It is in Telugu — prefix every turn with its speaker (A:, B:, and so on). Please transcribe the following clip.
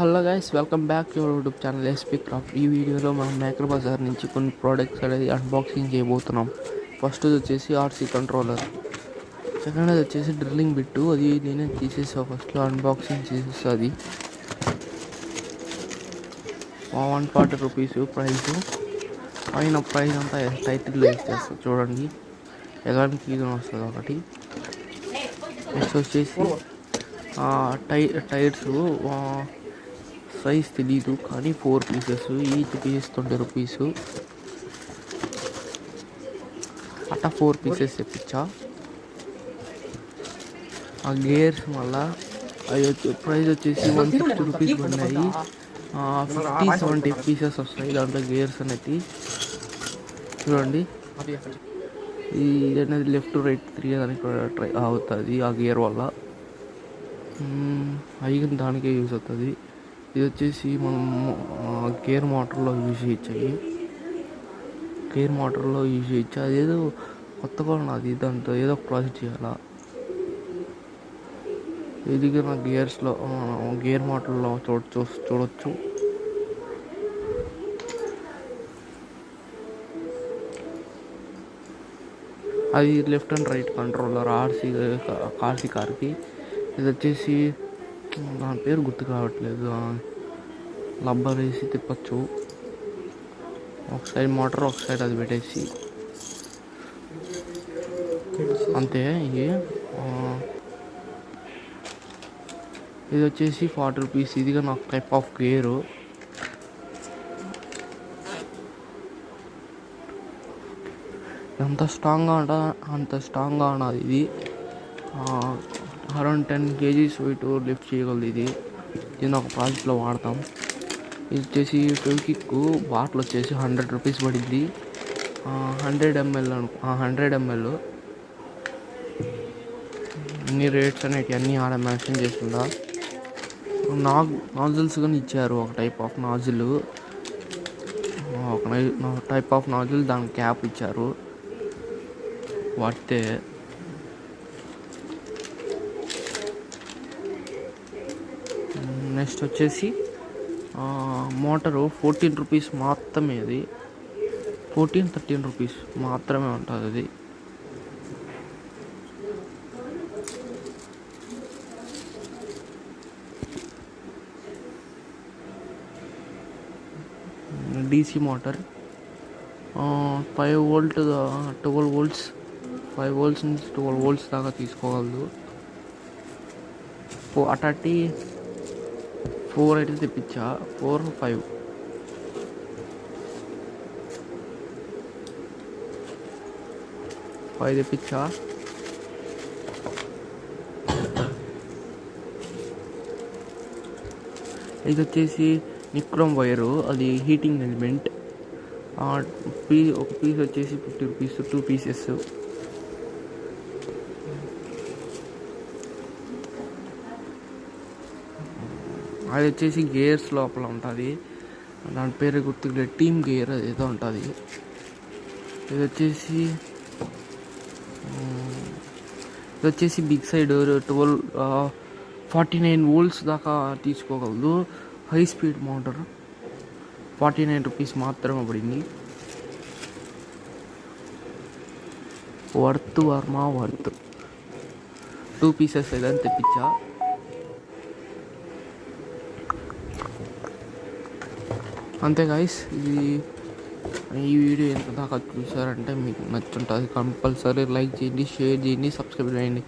A: Hello guys, welcome back to your YouTube channel SP craft. ఈ వీడియోలో మనం మైక్రో బజార్ నుంచి కొన్ని ప్రోడక్ట్స్ అనేది అన్బాక్సింగ్ చేయబోతున్నాం. ఫస్ట్ వచ్చేసి ఆర్సీ కంట్రోలర్, సెకండ్ వచ్చేసి డ్రిల్లింగ్ బిట్టు. అది నేనే తీసేసా ఫస్ట్లో అన్బాక్సింగ్ చేసేసా. అది 140 రూపీస్ ప్రైస్. పైన ప్రైస్ అంతా టైటిల్లో వేసేస్తా చూడండి, ఎలాంటి ఇది వస్తుంది ఒకటి. నెక్స్ట్ వచ్చేసి టైర్స్ సైజ్ తెలీదు కానీ 4 పీసెస్, ఈచ్ పీసెస్ 20 రూపీస్. అట్టా 4 పీసెస్ తెప్పించా. ఆ గేర్స్ మళ్ళా అవి ప్రైస్ వచ్చేసి 160 రూపీస్ పడినాయి. 50-70 పీసెస్ వస్తాయి దాంట్లో గేర్స్ అనేది. చూడండి, ఇది అనేది లెఫ్ట్ రైట్ తిరిగేదానికి ట్రై అవుతుంది ఆ గేర్ వల్ల. అవి దానికే యూజ్ అవుతుంది. ఇది వచ్చేసి మనం గేర్ మోటార్లో యూజ్ చేయొచ్చు. గేర్ మోటార్లో యూజ్ చేయొచ్చు. అదేదో కొత్తగా ఉన్నది, దాంతో ఏదో ప్రాజెక్ట్ చేయాలా. ఇది నా గేర్స్లో గేర్ మోటార్లో చూడొచ్చు. అది left and right controller RC కార్కి. ఇది వచ్చేసి దాని పేరు గుర్తు కావట్లేదు. లబ్బర్ వేసి తిప్పచ్చు. ఒక సైడ్ మోటార్, ఒక సైడ్ అది పెట్టేసి అంతే. ఇది వచ్చేసి 40 రూపీస్. ఇదిగా నాకు టైప్ ఆఫ్ గేరు. ఎంత స్ట్రాంగ్గా అంత స్ట్రాంగ్గా ఉన్నది. ఇది అరౌండ్ 10 kgs వెయిట్ లిఫ్ట్ చేయగలదు. ఇది ఒక ప్రాజెక్ట్లో వాడతాం. ఇది వచ్చేసి ఫెవికిక్ బాటిల్ వచ్చేసి 100 రూపీస్ పడింది. 100 ml. అన్ని రేట్స్ అనేవి అన్నీ ఆడ మెన్షన్ చేస్తుందా. నాజిల్స్ కానీ ఇచ్చారు. ఒక టైప్ ఆఫ్ నాజిల్, దాని క్యాప్ ఇచ్చారు. వాడితే నెక్స్ట్ వచ్చేసి మోటరు 14 రూపీస్ మాత్రమే. అది 13 రూపీస్ మాత్రమే ఉంటుంది. అది DC motor 5 volt 12 volts 5 volts నుంచి 12 వోల్ట్స్ దాకా తీసుకోగలదు. 4 అయితే తెప్పించా. 4, 5 తెప్పించా. ఇది వచ్చేసి నిక్రోమ్ వైరు, అది హీటింగ్ ఎలిమెంట్. ఒక పీస్ వచ్చేసి 50 రూపీస్, 2 పీసెస్. అది వచ్చేసి గేర్స్ లోపల ఉంటుంది. దాని పేరు గుర్తులేదు, టీమ్ గేర్ ఏదో ఉంటుంది. ఇది వచ్చేసి బిగ్ సైడ్ 49 వోల్ట్స్ దాకా తీసుకోగలదు. హై స్పీడ్ మోటార్ 49 రూపీస్ మాత్రమే పడింది. వర్త్ 2 పీసెస్ ఏదైనా తెప్పించా. అంతే గాయస్, ఈ వీడియో ఎంత దాకా చూసారంటే మీకు నచ్చుంటుంది. కంపల్సరీ లైక్ చేయండి, షేర్ చేయండి, సబ్స్క్రైబ్ చేయండి.